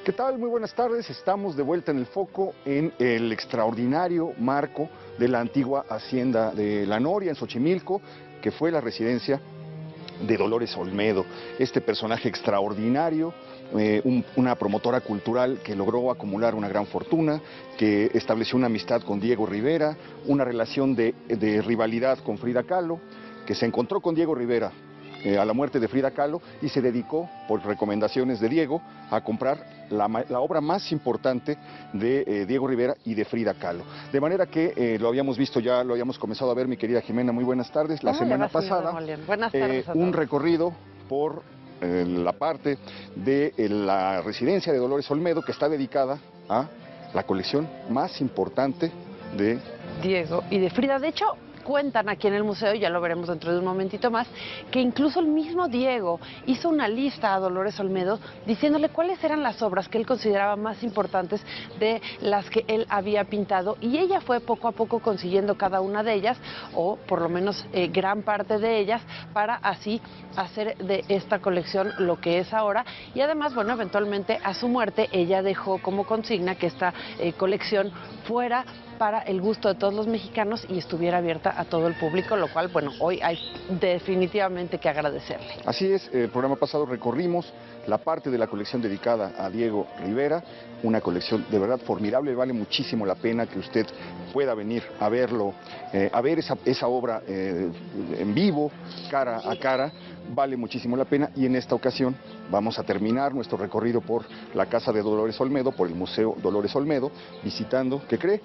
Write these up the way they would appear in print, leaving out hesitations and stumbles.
¿Qué tal? Muy buenas tardes. Estamos de vuelta en el foco en el extraordinario marco de la antigua hacienda de La Noria en Xochimilco, que fue la residencia de Dolores Olmedo, este personaje extraordinario, una promotora cultural que logró acumular una gran fortuna, que estableció una amistad con Diego Rivera, una relación de rivalidad con Frida Kahlo, que se encontró con Diego Rivera a la muerte de Frida Kahlo y se dedicó, por recomendaciones de Diego, a comprar la obra más importante de Diego Rivera y de Frida Kahlo. De manera que lo habíamos visto ya, lo habíamos comenzado a ver, mi querida Jimena, muy buenas tardes. La semana pasada, buenas tardes a todos. Un recorrido por la parte de la residencia de Dolores Olmedo, que está dedicada a la colección más importante de Diego y de Frida. De hecho, cuentan aquí en el museo, y ya lo veremos dentro de un momentito más, que incluso el mismo Diego hizo una lista a Dolores Olmedo diciéndole cuáles eran las obras que él consideraba más importantes de las que él había pintado, y ella fue poco a poco consiguiendo cada una de ellas, o por lo menos gran parte de ellas, para así hacer de esta colección lo que es ahora. Y además, bueno, eventualmente a su muerte ella dejó como consigna que esta colección fuera para el gusto de todos los mexicanos y estuviera abierta a todo el público, lo cual, bueno, hoy hay definitivamente que agradecerle. Así es, el programa pasado recorrimos la parte de la colección dedicada a Diego Rivera, una colección de verdad formidable, vale muchísimo la pena que usted pueda venir a verlo, a ver esa obra en vivo, cara a cara, vale muchísimo la pena. Y en esta ocasión vamos a terminar nuestro recorrido por la casa de Dolores Olmedo, por el Museo Dolores Olmedo, visitando, ¿qué cree?,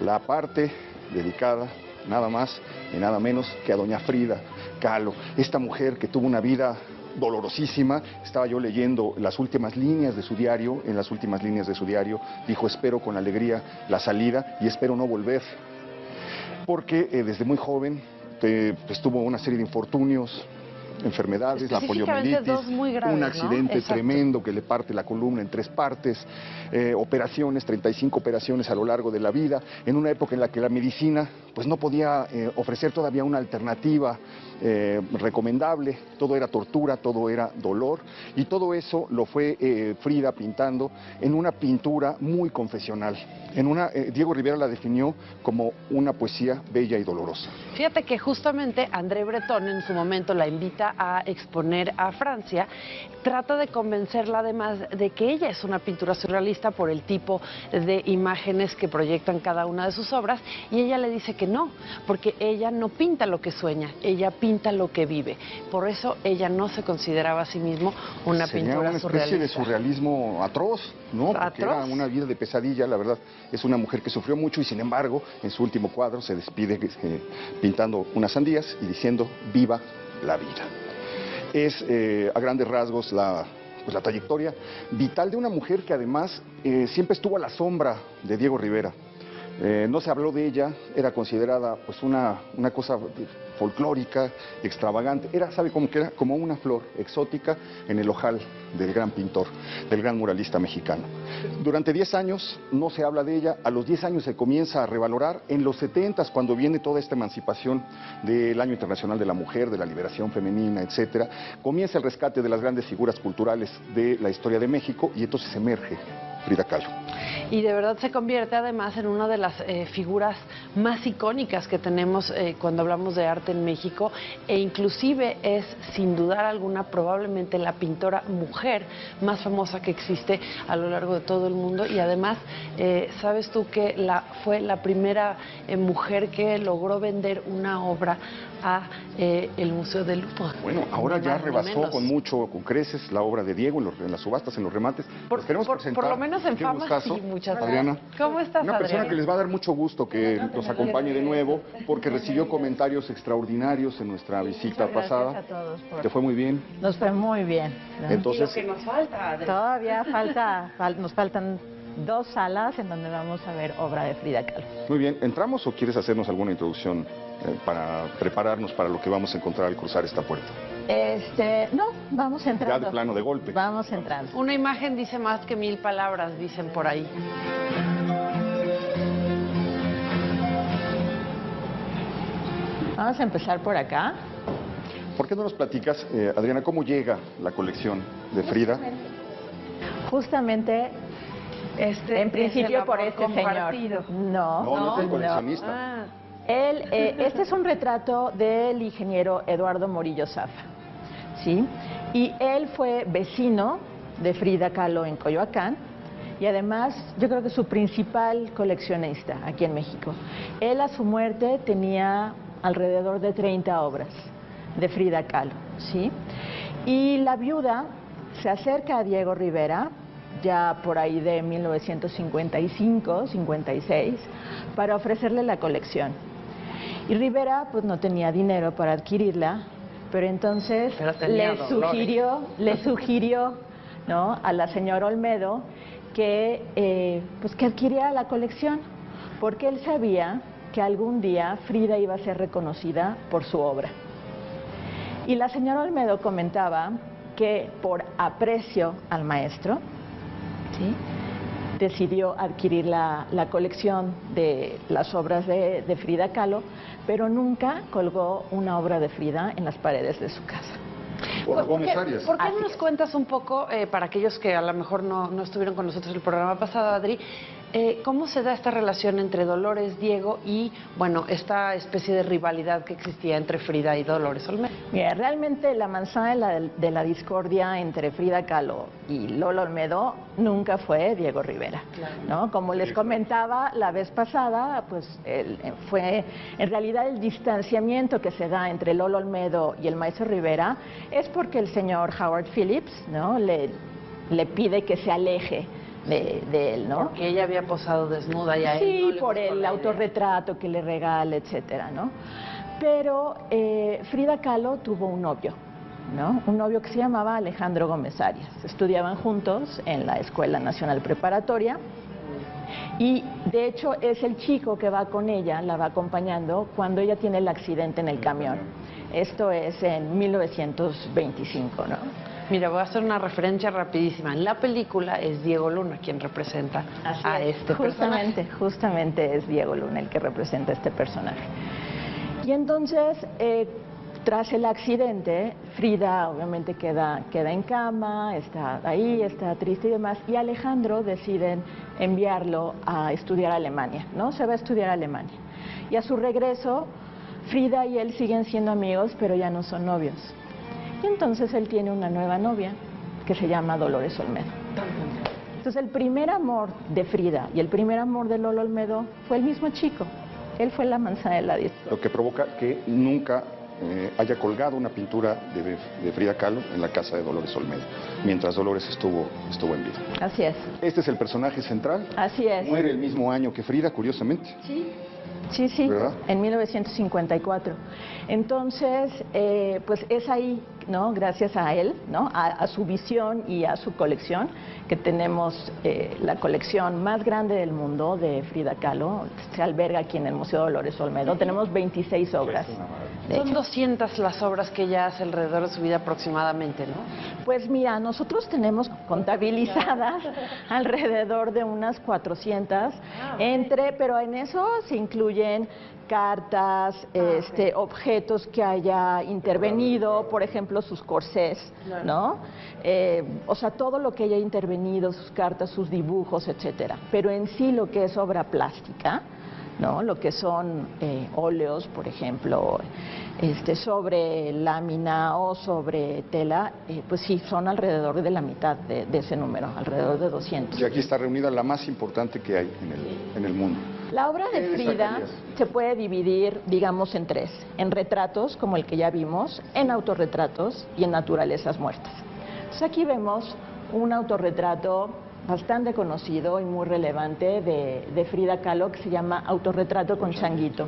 la parte dedicada nada más y nada menos que a doña Frida Kahlo, esta mujer que tuvo una vida dolorosísima. Estaba yo leyendo las últimas líneas de su diario, en las últimas líneas de su diario dijo: espero con alegría la salida y espero no volver, porque desde muy joven tuvo una serie de infortunios, enfermedades, la poliomielitis, un accidente tremendo que le parte la columna en 3 partes, operaciones, 35 operaciones a lo largo de la vida, en una época en la que la medicina pues no podía ofrecer todavía una alternativa recomendable, todo era tortura, todo era dolor, y todo eso lo fue Frida pintando en una pintura muy confesional. Diego Rivera la definió como una poesía bella y dolorosa. Fíjate que justamente André Breton en su momento la invita a exponer a Francia, trata de convencerla además de que ella es una pintura surrealista por el tipo de imágenes que proyectan cada una de sus obras, y ella le dice que no, porque ella no pinta lo que sueña, ella pinta lo que vive. Por eso ella no se consideraba a sí mismo una pintura surrealista. Sería una especie de surrealismo atroz, ¿no? Porque era una vida de pesadilla, la verdad. Es una mujer que sufrió mucho y sin embargo en su último cuadro se despide pintando unas sandías y diciendo: viva la vida. Es a grandes rasgos la trayectoria vital de una mujer que además siempre estuvo a la sombra de Diego Rivera. No se habló de ella, era considerada pues una cosa folclórica, extravagante, ¿sabe cómo que era? Como una flor exótica en el ojal del gran pintor, del gran muralista mexicano. Durante 10 años no se habla de ella, a los 10 años se comienza a revalorar, en los 70s, cuando viene toda esta emancipación del Año Internacional de la Mujer, de la liberación femenina, etcétera, comienza el rescate de las grandes figuras culturales de la historia de México y entonces emerge Frida Kahlo. Y de verdad se convierte además en una de las figuras más icónicas que tenemos cuando hablamos de arte en México, e inclusive es, sin dudar alguna, probablemente la pintora mujer más famosa que existe a lo largo de todo el mundo. Y además, ¿sabes tú que fue la primera mujer que logró vender una obra a el Museo del Louvre? Bueno, ahora ya rebasó con creces la obra de Diego en las subastas, en los remates. Por lo menos en fama, sí, muchas gracias. Adriana, ¿Cómo estás, una persona Adriana? que les va a dar mucho gusto que nos acompañe de nuevo, porque recibió comentarios extraordinarios en nuestra visita pasada. A todos ¿Te fue muy bien? Nos fue muy bien. Entonces, ¿Y lo que nos falta, Adriana? Todavía nos faltan 2 salas en donde vamos a ver obra de Frida Kahlo. Muy bien, ¿entramos o quieres hacernos alguna introducción para prepararnos para lo que vamos a encontrar al cruzar esta puerta? No, vamos entrando. Ya de plano de golpe. Vamos entrando. Una imagen dice más que 1000 palabras, dicen por ahí. Vamos a empezar por acá. ¿Por qué no nos platicas, Adriana, cómo llega la colección de Frida? justamente en principio por este señor. No es el coleccionista. Él, este es un retrato del ingeniero Eduardo Morillo Zaffa, ¿sí? Y él fue vecino de Frida Kahlo en Coyoacán y además yo creo que su principal coleccionista aquí en México. Él a su muerte tenía alrededor de 30 obras de Frida Kahlo, ¿sí? Y la viuda se acerca a Diego Rivera ya por ahí de 1955, 56, para ofrecerle la colección. Y Rivera pues no tenía dinero para adquirirla, pero entonces le sugirió, ¿no?, a la señora Olmedo que adquiriera la colección, porque él sabía que algún día Frida iba a ser reconocida por su obra. Y la señora Olmedo comentaba que por aprecio al maestro, ¿sí?, decidió adquirir la colección de las obras de Frida Kahlo, pero nunca colgó una obra de Frida en las paredes de su casa. ¿Por qué no nos cuentas un poco, para aquellos que a lo mejor no estuvieron con nosotros el programa pasado, Adri, cómo se da esta relación entre Dolores, Diego y, bueno, esta especie de rivalidad que existía entre Frida y Dolores Olmedo? Mira, realmente la manzana de la discordia entre Frida Kahlo y Lola Olmedo nunca fue Diego Rivera, ¿no? Como les comentaba la vez pasada, pues fue en realidad el distanciamiento que se da entre Lola Olmedo y el maestro Rivera es porque el señor Howard Phillips, ¿no?, le pide que se aleje de él, ¿no? Porque ella había posado desnuda y a él sí, no le por el autorretrato que le regala, etcétera, ¿no? Pero Frida Kahlo tuvo un novio, ¿no? Un novio que se llamaba Alejandro Gómez Arias. Estudiaban juntos en la Escuela Nacional Preparatoria y de hecho es el chico que va con ella, la va acompañando cuando ella tiene el accidente en el camión. Esto es en 1925, ¿no? Mira, voy a hacer una referencia rapidísima. En la película es Diego Luna quien representa a este personaje. Justamente es Diego Luna el que representa a este personaje. Y entonces, tras el accidente, Frida obviamente queda en cama, está ahí, está triste y demás, y Alejandro deciden enviarlo a estudiar a Alemania, ¿no? Se va a estudiar a Alemania. Y a su regreso, Frida y él siguen siendo amigos, pero ya no son novios. Y entonces él tiene una nueva novia que se llama Dolores Olmedo. Entonces el primer amor de Frida y el primer amor de Lola Olmedo fue el mismo chico. Él fue la manzana de la discordia. Lo que provoca que nunca haya colgado una pintura de Frida Kahlo en la casa de Dolores Olmedo, mientras Dolores estuvo en vida. Así es. Este es el personaje central. Así es. Muere el mismo año que Frida, curiosamente. Sí, ¿verdad? En 1954. Entonces, pues es ahí, ¿no?, gracias a él, ¿no?, a su visión y a su colección, que tenemos la colección más grande del mundo de Frida Kahlo. Se alberga aquí en el Museo Dolores Olmedo. Tenemos 26 obras. Son 200 las obras que ella hace alrededor de su vida aproximadamente, ¿no? Pues mira, nosotros tenemos contabilizadas alrededor de unas 400, pero en eso se incluyen cartas, objetos que haya intervenido, por ejemplo, sus corsés, ¿no? O sea, todo lo que haya intervenido, sus cartas, sus dibujos, etcétera. Pero en sí lo que es obra plástica, ¿no?, lo que son óleos, por ejemplo, sobre lámina o sobre tela, pues sí, son alrededor de la mitad de ese número, alrededor de 200. Y aquí está reunida la más importante que hay en el mundo. La obra de Frida se puede dividir, digamos, en tres: en retratos, como el que ya vimos, en autorretratos y en naturalezas muertas. Entonces aquí vemos un autorretrato bastante conocido y muy relevante de Frida Kahlo, que se llama Autorretrato con Changuito,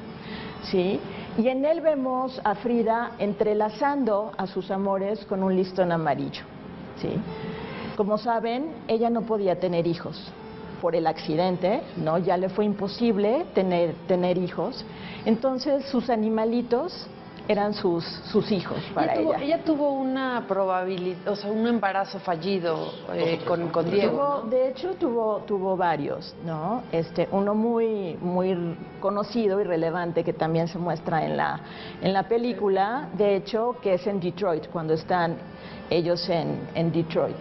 ¿sí? Y en él vemos a Frida entrelazando a sus amores con un listón amarillo, ¿sí? Como saben, ella no podía tener hijos por el accidente, ¿no? Ya le fue imposible tener hijos. Entonces sus animalitos eran sus hijos para ella. Ella tuvo una probabilidad, o sea, un embarazo fallido con Diego, ¿no? De hecho, tuvo varios, ¿no? Uno muy conocido y relevante que también se muestra en la película, de hecho, que es en Detroit, cuando están ellos en Detroit.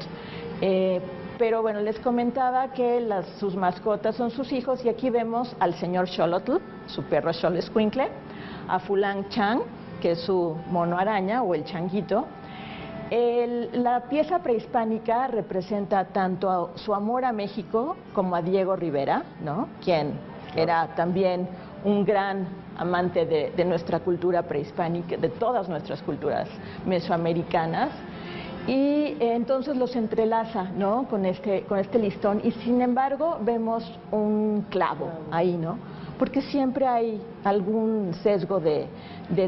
Pero bueno, les comentaba que sus mascotas son sus hijos y aquí vemos al señor Xolotl, su perro Xolescuincle, a Fulang Chang, que es su mono araña o el changuito. La pieza prehispánica representa tanto su amor a México como a Diego Rivera, ¿no? Quien era también un gran amante de nuestra cultura prehispánica, de todas nuestras culturas mesoamericanas. Y entonces los entrelaza, ¿no? con este listón, y sin embargo vemos un clavo ahí, ¿no? Porque siempre hay algún sesgo de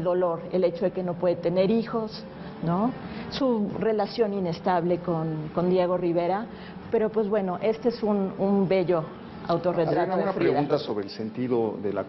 dolor, el hecho de que no puede tener hijos, ¿no? Su relación inestable con Diego Rivera, pero pues bueno, este es un bello autorretrato Adriana, de una Frida. pregunta sobre el sentido de la,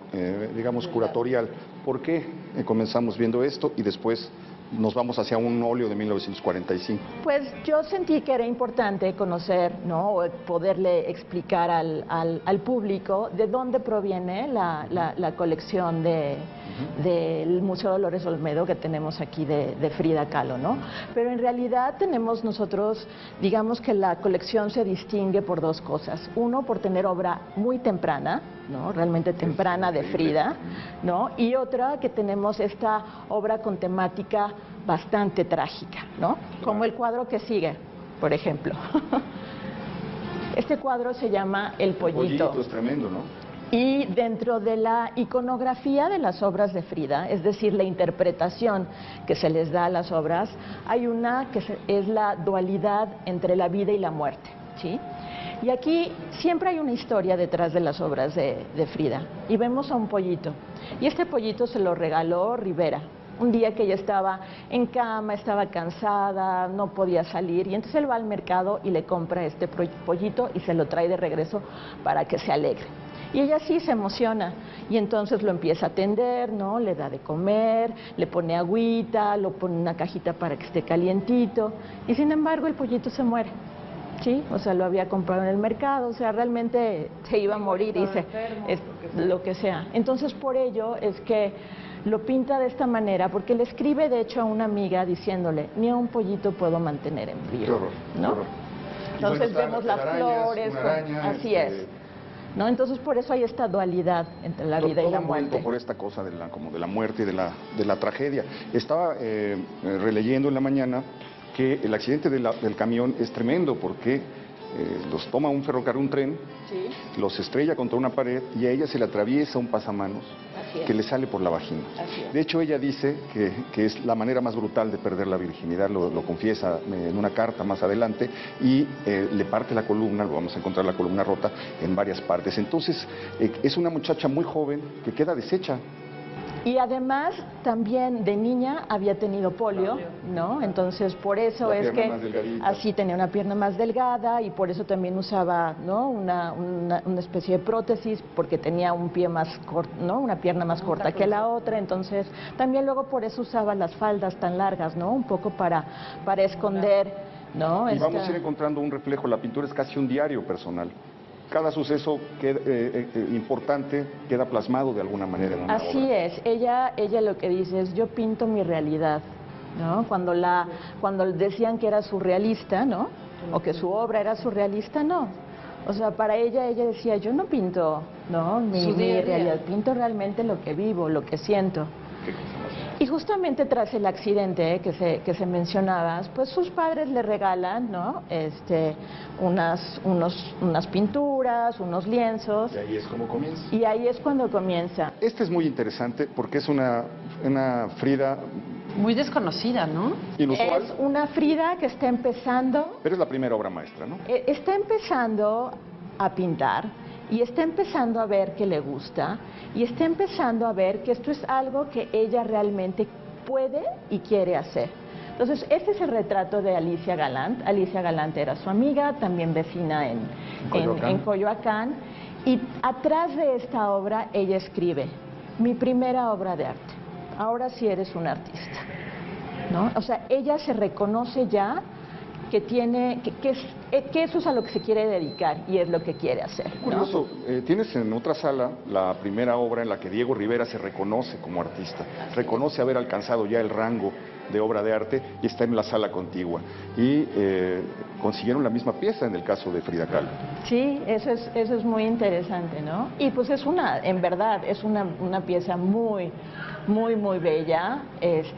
digamos, curatorial. ¿Por qué comenzamos viendo esto y después nos vamos hacia un óleo de 1945? Pues yo sentí que era importante conocer, ¿no? O poderle explicar al público de dónde proviene la colección del Museo Dolores Olmedo que tenemos aquí de Frida Kahlo, ¿no? Pero en realidad tenemos nosotros, digamos que la colección se distingue por dos cosas. Uno, por tener obra muy temprana, ¿no? Realmente temprana de Frida, ¿no? Y otra, que tenemos esta obra con temática bastante trágica, ¿no? Como el cuadro que sigue, por ejemplo. Este cuadro se llama El Pollito. El Pollito es tremendo, ¿no? Y dentro de la iconografía de las obras de Frida, es decir, la interpretación que se les da a las obras, hay una que es la dualidad entre la vida y la muerte, ¿sí? Y aquí siempre hay una historia detrás de las obras de Frida. Y vemos a un pollito. Y este pollito se lo regaló Rivera. Un día que ella estaba en cama, estaba cansada, no podía salir. Y entonces él va al mercado y le compra este pollito y se lo trae de regreso para que se alegre. Y ella sí se emociona. Y entonces lo empieza a atender, ¿no? Le da de comer, le pone agüita, lo pone en una cajita para que esté calientito. Y sin embargo el pollito se muere. Sí, o sea, lo había comprado en el mercado, o sea, realmente se iba a morir y lo que sea. Entonces, por ello es que lo pinta de esta manera, porque le escribe, de hecho, a una amiga diciéndole, ni a un pollito puedo mantener en vivo, ¿no? Entonces vemos las flores, así es. ¿No? Entonces, por eso hay esta dualidad entre la vida y la muerte. Por esta cosa como de la muerte y de la tragedia. Estaba releyendo en la mañana que el accidente del camión es tremendo porque los toma un ferrocarril, un tren, sí, los estrella contra una pared y a ella se le atraviesa un pasamanos que le sale por la vagina. De hecho, ella dice que es la manera más brutal de perder la virginidad, lo confiesa en una carta más adelante, y le parte la columna, lo vamos a encontrar la columna rota en varias partes. Entonces, es una muchacha muy joven que queda deshecha. Y además, también de niña había tenido polio, ¿no? Entonces, por eso es que así tenía una pierna más delgada y por eso también usaba, ¿no? una especie de prótesis porque tenía un pie más corto, ¿no? Una pierna más corta que la otra. Entonces, también luego por eso usaba las faldas tan largas, ¿no? Un poco para esconder, ¿no? Y vamos a ir encontrando un reflejo. La pintura es casi un diario personal. Cada suceso importante queda plasmado de alguna manera en una Así obra. es, ella lo que dice es, yo pinto mi realidad, ¿no? Cuando decían que era surrealista, ¿no? O que su obra era surrealista, no. O sea, para ella decía, yo no pinto, ¿no? mi realidad, pinto realmente lo que vivo, lo que siento. Y justamente tras el accidente que se mencionaba, pues sus padres le regalan, ¿no? Unas pinturas, unos lienzos. Y ahí es como comienza. Y ahí es cuando comienza. Este es muy interesante porque es una Frida muy desconocida, ¿no? Inusual. Es una Frida que está empezando. Pero es la primera obra maestra, ¿no? Está empezando a pintar. Y está empezando a ver que le gusta, y está empezando a ver que esto es algo que ella realmente puede y quiere hacer. Entonces, este es el retrato de Alicia Galant. Alicia Galant era su amiga, también vecina en Coyoacán. Y atrás de esta obra, ella escribe, mi primera obra de arte. Ahora sí eres un artista, ¿no? O sea, ella se reconoce ya que que eso es a lo que se quiere dedicar y es lo que quiere hacer, ¿no? Curioso, tienes en otra sala la primera obra en la que Diego Rivera se reconoce como artista, reconoce haber alcanzado ya el rango de obra de arte y está en la sala contigua. Y consiguieron la misma pieza en el caso de Frida Kahlo. Sí, eso es muy interesante, ¿no? Y pues en verdad, es una pieza muy bella,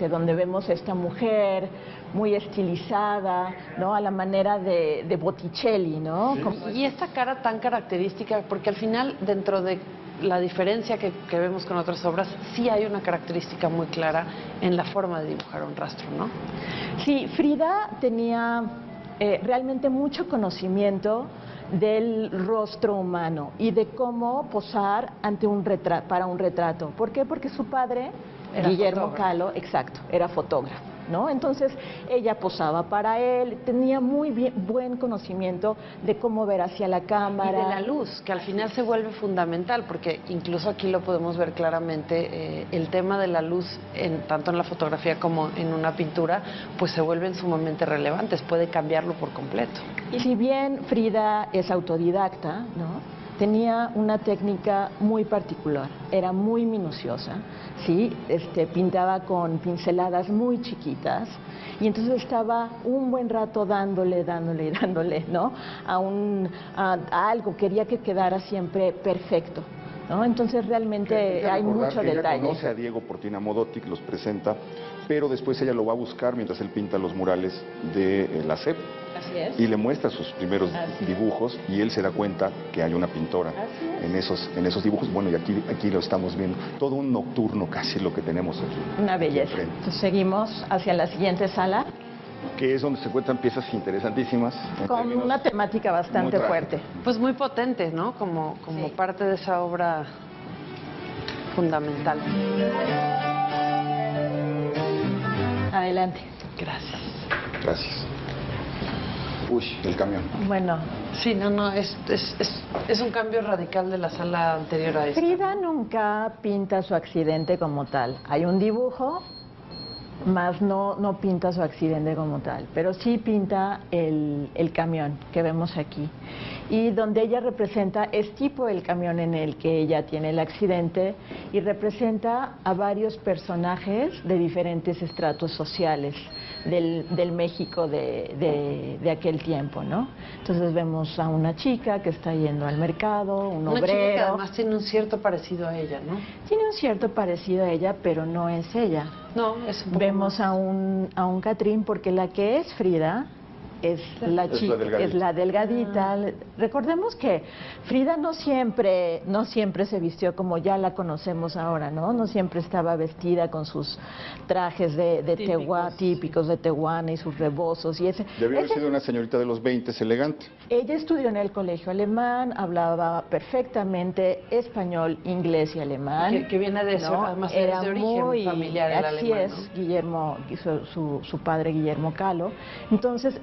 donde vemos esta mujer muy estilizada, ¿no? A la manera de Botticelli, ¿no? Y esta cara tan característica, porque al final, dentro de la diferencia que vemos con otras obras, sí hay una característica muy clara en la forma de dibujar un rastro, ¿no? Sí, Frida tenía realmente mucho conocimiento del rostro humano y de cómo posar ante para un retrato. ¿Por qué? Porque su padre, Guillermo Kahlo, exacto, era fotógrafo, ¿no? Entonces ella posaba para él, tenía buen conocimiento de cómo ver hacia la cámara. Y de la luz, que al final se vuelve fundamental, porque incluso aquí lo podemos ver claramente, el tema de la luz, tanto en la fotografía como en una pintura, pues se vuelven sumamente relevantes, puede cambiarlo por completo. Y si bien Frida es autodidacta, ¿no?, tenía una técnica muy particular, era muy minuciosa, ¿sí? Pintaba con pinceladas muy chiquitas y entonces estaba un buen rato dándole, ¿no? A algo, quería que quedara siempre perfecto, ¿no? Entonces realmente hay mucho detalle. Ella conoce a Diego Portina Modotti, que los presenta, pero después ella lo va a buscar mientras él pinta los murales de la SEP. Así es. Y le muestra sus primeros dibujos y él se da cuenta que hay una pintora en esos dibujos. Bueno, y aquí lo estamos viendo. Todo un nocturno casi lo que tenemos aquí. Una belleza. Entonces seguimos hacia la siguiente sala. Que es donde se encuentran piezas interesantísimas. Con una temática bastante fuerte. Pues muy potente, ¿no? Como sí, parte de esa obra fundamental. Adelante. Gracias. Gracias. Uy, el camión. Bueno. Sí, es un cambio radical de la sala anterior a esta. Frida nunca pinta su accidente como tal. Hay un dibujo, más no pinta su accidente como tal, pero sí pinta el camión que vemos aquí. Y donde ella representa, es tipo el camión en el que ella tiene el accidente y representa a varios personajes de diferentes estratos sociales del México de aquel tiempo, ¿no? Entonces vemos a una chica que está yendo al mercado, un obrero. Una chica que además tiene un cierto parecido a ella, ¿no? Tiene un cierto parecido a ella, pero no es ella. No, es un poco Vemos más. a un Catrín, porque la que es Frida es la chica, es la delgadita. Recordemos que Frida no siempre se vistió como ya la conocemos ahora, ¿no? No siempre estaba vestida con sus trajes típicos de Tehuana y sus rebozos y ese. Debió haber sido una señorita de los 20 elegante. Ella estudió en el colegio alemán, hablaba perfectamente español, inglés y alemán. Que viene de eso, ¿no? además era de origen familiar el así alemán, es, ¿no? Guillermo, su padre Guillermo Kahlo. Entonces,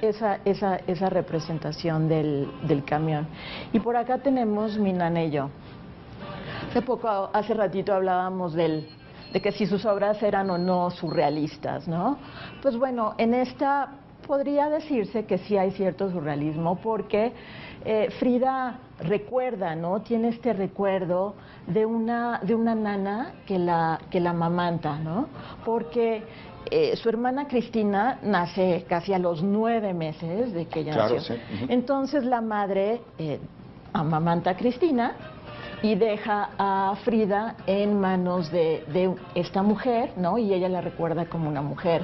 esa representación del camión. Y por acá tenemos Mi Nana y Yo. Hace ratito hablábamos de que si sus obras eran o no surrealistas, ¿no? Pues bueno, en esta podría decirse que sí hay cierto surrealismo porque Frida recuerda, ¿no? Tiene este recuerdo de una nana que la amamanta, ¿no? Porque su hermana Cristina nace casi a los 9 meses de que ella nació. Sí. Entonces la madre amamanta a Cristina y deja a Frida en manos de esta mujer, ¿no? Y ella la recuerda como una mujer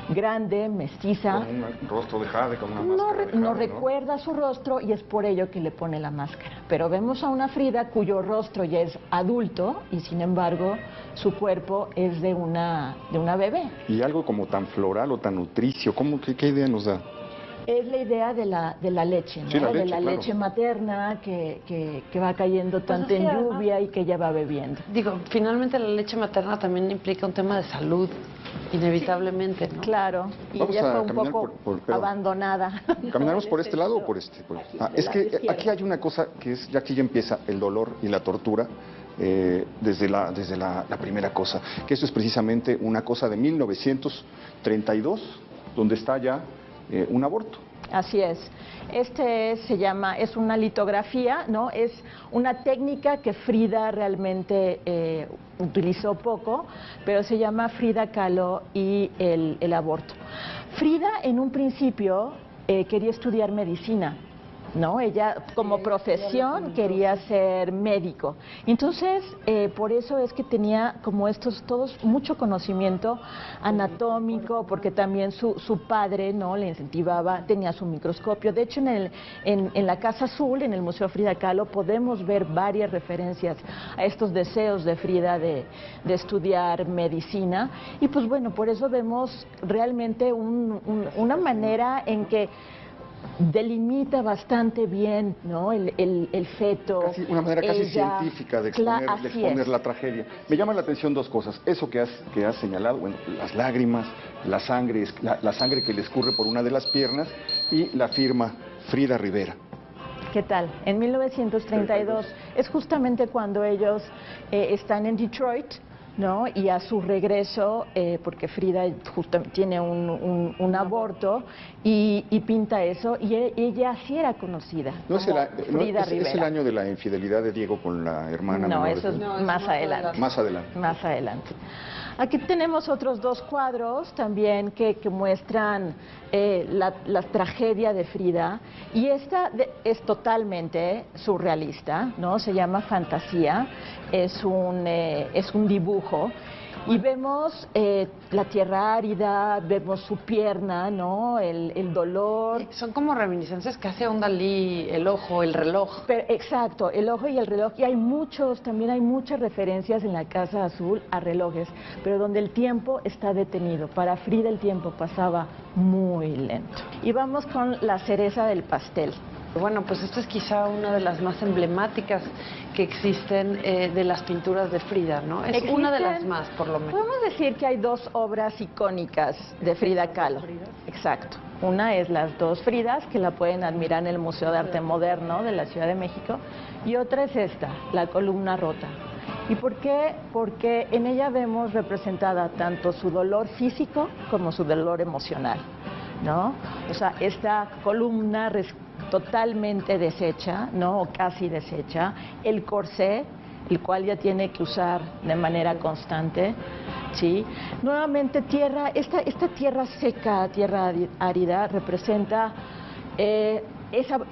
grande, mestiza. Con un rostro de jade, con una máscara de jade, no recuerda su rostro y es por ello que le pone la máscara. Pero vemos a una Frida cuyo rostro ya es adulto y sin embargo su cuerpo es de una bebé. Y algo como tan floral o tan nutricio, ¿qué idea nos da? Es la idea de la leche, ¿no? Sí, de la leche materna que va cayendo tanto en lluvia y que ella va bebiendo. Digo, finalmente la leche materna también implica un tema de salud, inevitablemente, ¿no? Claro, y Vamos ella a fue un poco abandonada. ¿Caminamos por este lado o por este? Es que aquí hay una cosa que es, ya aquí ya empieza el dolor y la tortura. Desde la primera cosa, que eso es precisamente una cosa de 1932, donde está ya un aborto. Así es. Se llama, es una litografía, ¿no? Es una técnica que Frida realmente utilizó poco, pero se llama Frida Kahlo y el aborto. Frida en un principio quería estudiar medicina, ¿no? Ella como profesión quería ser médico. Entonces, por eso es que tenía como todos mucho conocimiento anatómico, porque también su padre, ¿no?, le incentivaba, tenía su microscopio. De hecho, en la Casa Azul, en el Museo Frida Kahlo, podemos ver varias referencias a estos deseos de Frida de estudiar medicina. Y pues bueno, por eso vemos realmente una manera en que delimita bastante bien, ¿no?, el feto. Una manera casi científica de exponer la tragedia. Me llaman la atención dos cosas. Eso que has señalado, bueno, las lágrimas, la sangre que le escurre por una de las piernas y la firma Frida Rivera. ¿Qué tal? En 1932 es justamente cuando ellos están en Detroit, ¿no? Y a su regreso, porque Frida justo tiene un aborto y pinta eso, y ella sí era conocida. No como Frida Rivera. ¿Es el año de la infidelidad de Diego con la hermana? No, eso es más adelante. Más adelante. Más adelante. Aquí tenemos otros dos cuadros también que muestran la tragedia de Frida, y esta es totalmente surrealista, ¿no? Se llama Fantasía, es un dibujo, y vemos la tierra árida, vemos su pierna, ¿no?, el dolor. Son como reminiscencias que hace un Dalí, el ojo, el reloj. Exacto, el ojo y el reloj, y también hay muchas referencias en la Casa Azul a relojes, pero donde el tiempo está detenido. Para Frida el tiempo pasaba muy lento. Y vamos con la cereza del pastel. Bueno, pues esta es quizá una de las más emblemáticas que existen de las pinturas de Frida, ¿no? Es una de las más, por lo menos. Podemos decir que hay dos obras icónicas de Frida Kahlo. Exacto. Una es las dos Fridas, que la pueden admirar en el Museo de Arte Moderno de la Ciudad de México, y otra es esta, la columna rota. ¿Y por qué? Porque en ella vemos representada tanto su dolor físico como su dolor emocional, ¿no? O sea, esta columna totalmente deshecha, ¿no?, o casi deshecha, el corsé, el cual ya tiene que usar de manera constante, ¿sí? Nuevamente esta tierra seca, tierra árida, representa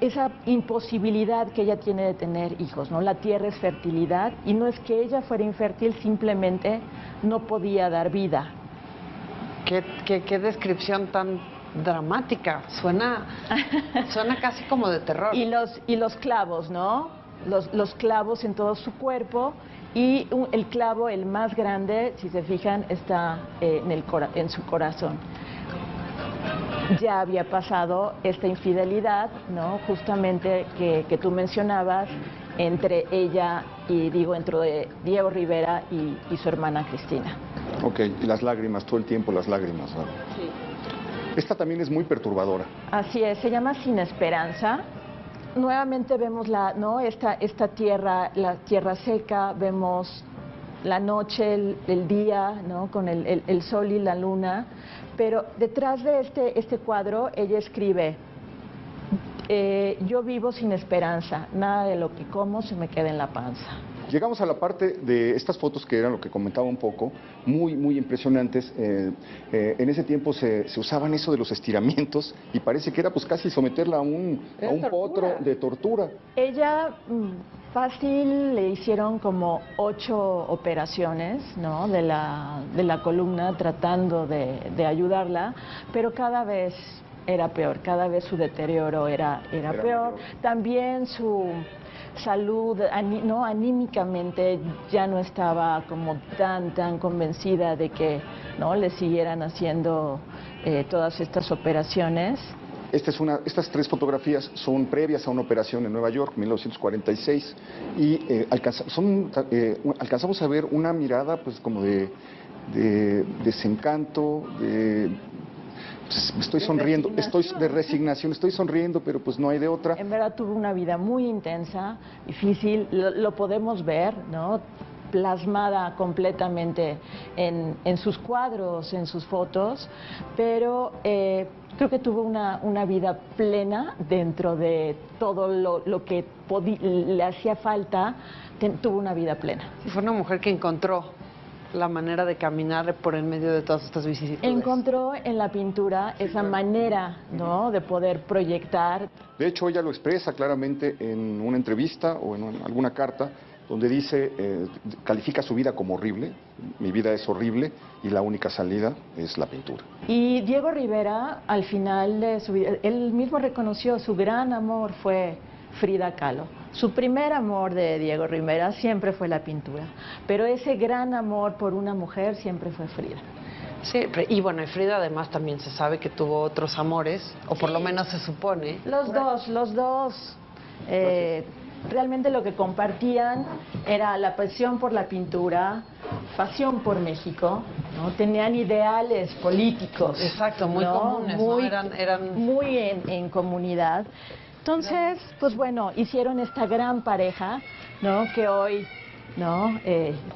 esa imposibilidad que ella tiene de tener hijos, ¿no? La tierra es fertilidad, y no es que ella fuera infértil, simplemente no podía dar vida. ¿Qué descripción tan dramática? Suena casi como de terror. Y los clavos, ¿no? Los clavos en todo su cuerpo, y el clavo, el más grande, si se fijan, está en su corazón. Ya había pasado esta infidelidad, ¿no?, justamente que tú mencionabas, entre ella entre Diego Rivera y su hermana Cristina. Ok, y las lágrimas, todo el tiempo las lágrimas, ¿no? Sí. Esta también es muy perturbadora. Así es, se llama Sin Esperanza. Nuevamente vemos esta tierra, la tierra seca, vemos la noche, el día, ¿no?, con el sol y la luna, pero detrás de este cuadro ella escribe: yo vivo sin esperanza, nada de lo que como se me queda en la panza. Llegamos a la parte de estas fotos que eran lo que comentaba un poco, muy, muy impresionantes. En ese tiempo se usaban eso de los estiramientos, y parece que era pues casi someterla a un potro de tortura. Ella fácil le hicieron como 8 operaciones, ¿no?, de la columna, tratando de ayudarla, pero cada vez era peor, cada vez su deterioro era peor. También su salud, anímicamente ya no estaba como tan convencida de que, ¿no?, le siguieran haciendo todas estas operaciones. Estas 3 fotografías son previas a una operación en Nueva York, 1946, y alcanzamos a ver una mirada pues como de desencanto, estoy sonriendo, de resignación, estoy sonriendo, pero pues no hay de otra. En verdad tuvo una vida muy intensa, difícil, lo podemos ver, ¿no? plasmada completamente en sus cuadros, en sus fotos, pero creo que tuvo una vida plena dentro de todo lo que le hacía falta, tuvo una vida plena. Y fue una mujer que encontró la manera de caminar por en medio de todas estas vicisitudes. Encontró en la pintura esa manera, ¿no?, de poder proyectar. De hecho, ella lo expresa claramente en una entrevista o en alguna carta donde dice, califica su vida como horrible, mi vida es horrible y la única salida es la pintura. Y Diego Rivera, al final de su vida, él mismo reconoció su gran amor fue Frida Kahlo. Su primer amor de Diego Rivera siempre fue la pintura, pero ese gran amor por una mujer siempre fue Frida. Sí, y bueno, Frida además también se sabe que tuvo otros amores, o por lo menos se supone. Los dos. Realmente lo que compartían era la pasión por la pintura, pasión por México, ¿no? Tenían ideales políticos. Exacto, muy comunes, muy, ¿no? Eran... muy en comunidad. Entonces, pues bueno, hicieron esta gran pareja, ¿no?, que hoy, ¿no?,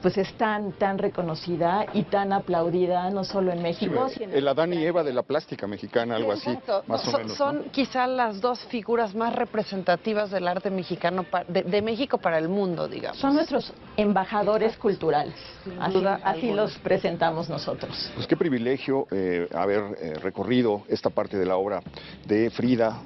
pues es tan reconocida y tan aplaudida, no solo en México, Sí, sino el Adán y Eva de la plástica mexicana, algo así, más o menos. Son quizá las dos figuras más representativas del arte mexicano, de México para el mundo, digamos. son nuestros embajadores culturales, duda así alguna. los presentamos nosotros. Pues qué privilegio haber recorrido esta parte de la obra de Frida,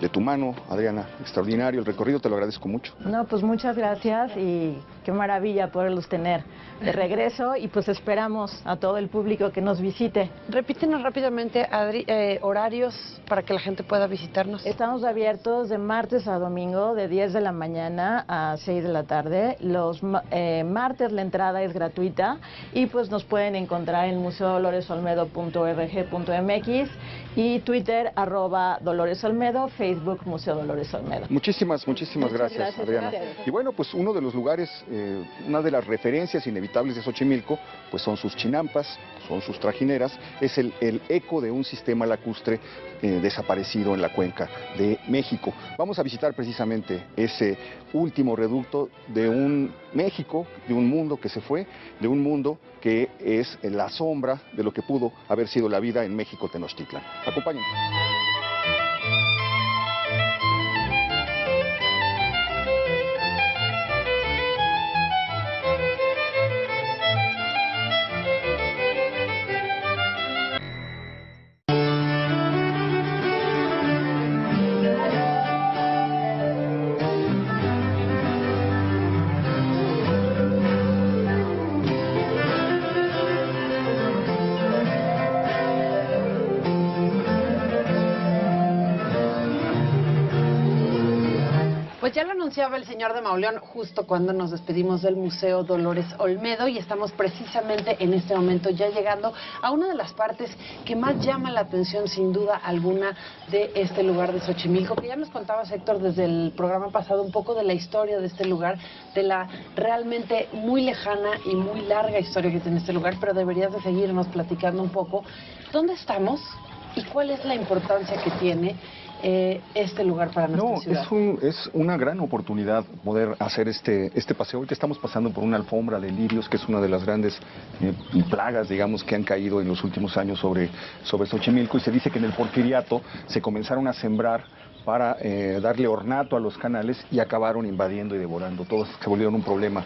de tu mano, Adriana, extraordinario el recorrido, te lo agradezco mucho. No, pues muchas gracias y qué maravilla poderlos tener de regreso y pues esperamos a todo el público que nos visite. Repítenos rápidamente, Adri, horarios para que la gente pueda visitarnos. Estamos abiertos de martes a domingo, de 10 de la mañana a 6 de la tarde. Los martes la entrada es gratuita y pues nos pueden encontrar en museodoloresolmedo.org.mx y Twitter @DoloresOlmedo, Facebook Museo Dolores Olmedo. Muchísimas gracias, Adriana. gracias. Y bueno, pues uno de los lugares, una de las referencias inevitables de Xochimilco, pues son sus chinampas, son sus trajineras, es el eco de un sistema lacustre desaparecido en la cuenca de México. Vamos a visitar precisamente ese último reducto de un México, de un mundo que se fue, de un mundo que es la sombra de lo que pudo haber sido la vida en México Tenochtitlan. Acompáñenme. Pues ya lo anunciaba el señor de Mauleón justo cuando nos despedimos del Museo Dolores Olmedo y estamos precisamente en este momento ya llegando a una de las partes que más llama la atención sin duda alguna de este lugar de Xochimilco, que ya nos contabas, Héctor, desde el programa pasado un poco de la historia de este lugar, de la realmente muy lejana y muy larga historia que tiene este lugar, pero deberías de seguirnos platicando un poco. ¿Dónde estamos y cuál es la importancia que tiene este lugar para nuestra ciudad? Es una gran oportunidad poder hacer este paseo. Ahorita estamos pasando por una alfombra de lirios, que es una de las grandes plagas, digamos, que han caído en los últimos años sobre Xochimilco, y se dice que en el Porfiriato se comenzaron a sembrar para darle ornato a los canales y acabaron invadiendo y devorando. Todos se volvieron un problema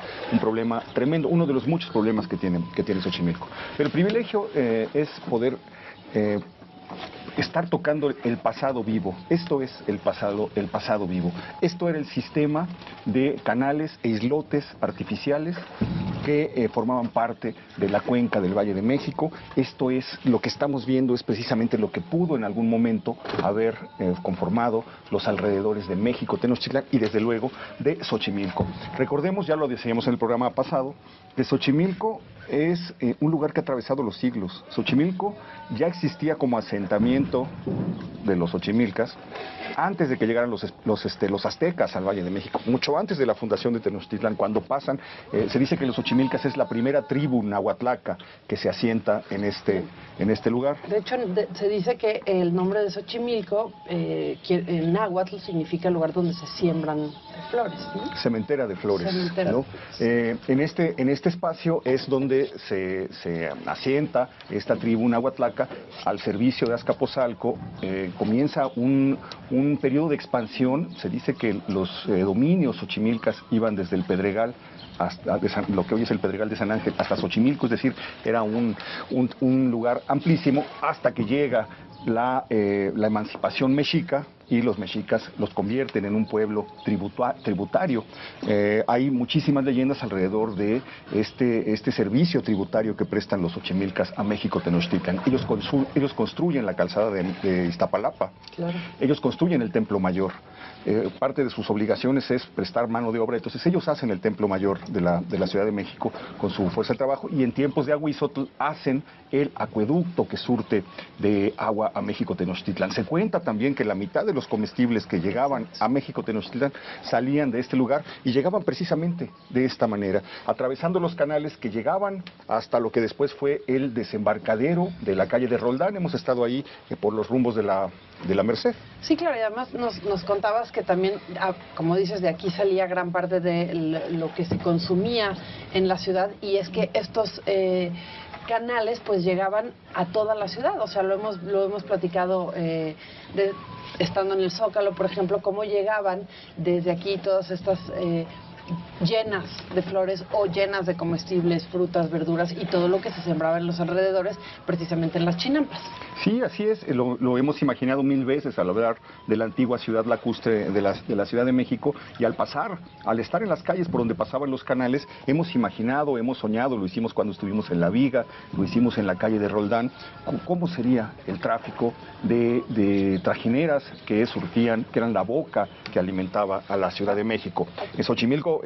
tremendo, uno de los muchos problemas que tiene Xochimilco. Pero el privilegio es poder estar tocando el pasado vivo. Esto es el pasado vivo. Esto era el sistema de canales e islotes artificiales que formaban parte de la cuenca del Valle de México. Esto es lo que estamos viendo, es precisamente lo que pudo en algún momento haber conformado los alrededores de México, Tenochtitlan y desde luego de Xochimilco. Recordemos, ya lo decíamos en el programa pasado, que Xochimilco es un lugar que ha atravesado los siglos. Xochimilco ya existía como asentamiento de los xochimilcas antes de que llegaran los aztecas al Valle de México, mucho antes de la fundación de Tenochtitlan. Cuando pasan, se dice que los xochimilcas es la primera tribu nahuatlaca que se asienta en este lugar. De hecho, se dice que el nombre de Xochimilco en náhuatl significa el lugar donde se siembran Flores, ¿no? Cementera de Flores. Cementera. ¿No? En este espacio es donde se asienta esta tribu nahuatlaca al servicio de Azcapotzalco. Comienza un periodo de expansión. Se dice que los dominios xochimilcas iban desde el Pedregal hasta lo que hoy es el Pedregal de San Ángel hasta Xochimilco, es decir, era un lugar amplísimo hasta que llega la emancipación mexica y los mexicas los convierten en un pueblo tributario. Hay muchísimas leyendas alrededor de este servicio tributario que prestan los xochimilcas a México Tenochtitlan. Ellos construyen la calzada de Iztapalapa. Claro. Ellos construyen el Templo Mayor. Parte de sus obligaciones es prestar mano de obra, entonces ellos hacen el Templo Mayor de la Ciudad de México con su fuerza de trabajo, y en tiempos de Ahuizotl hacen el acueducto que surte de agua a México Tenochtitlan. Se cuenta también que la mitad de los comestibles que llegaban a México Tenochtitlan salían de este lugar y llegaban precisamente de esta manera, atravesando los canales que llegaban hasta lo que después fue el desembarcadero de la calle de Roldán. Hemos estado ahí por los rumbos de la Merced. Sí, claro, y además nos contabas que también, como dices, de aquí salía gran parte de lo que se consumía en la ciudad, y es que estos canales pues llegaban a toda la ciudad. O sea, lo hemos platicado estando en el Zócalo, por ejemplo, cómo llegaban desde aquí todas estas llenas de flores o llenas de comestibles, frutas, verduras y todo lo que se sembraba en los alrededores, precisamente en las chinampas. Sí, así es, lo hemos imaginado mil veces al hablar de la antigua ciudad lacustre de la Ciudad de México, y al estar en las calles por donde pasaban los canales, hemos imaginado, hemos soñado, lo hicimos cuando estuvimos en La Viga, lo hicimos en la calle de Roldán, cómo sería el tráfico de trajineras que surgían, que eran la boca que alimentaba a la Ciudad de México. En Xochimilco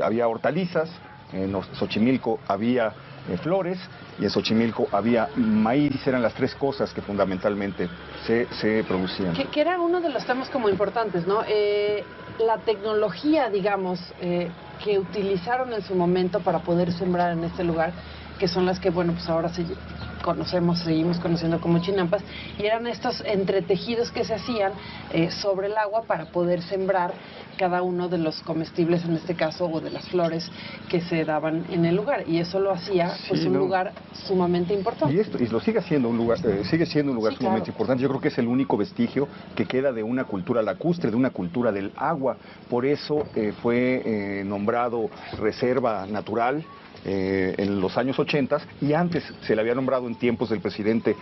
había hortalizas, en Xochimilco había flores, y en Xochimilco había maíz. Eran las tres cosas que fundamentalmente se producían. Que era uno de los temas como importantes, ¿no? La tecnología, digamos, que utilizaron en su momento para poder sembrar en este lugar, que son las que, bueno, pues ahora seguimos conociendo como chinampas, y eran estos entretejidos que se hacían sobre el agua para poder sembrar cada uno de los comestibles, en este caso, o de las flores que se daban en el lugar, y eso lo hacía pues un lugar sumamente importante. Y lo sigue siendo un lugar, sumamente importante. Yo creo que es el único vestigio que queda de una cultura lacustre, de una cultura del agua. Por eso fue nombrado reserva natural en los años 80, y antes se le había nombrado en tiempos del presidente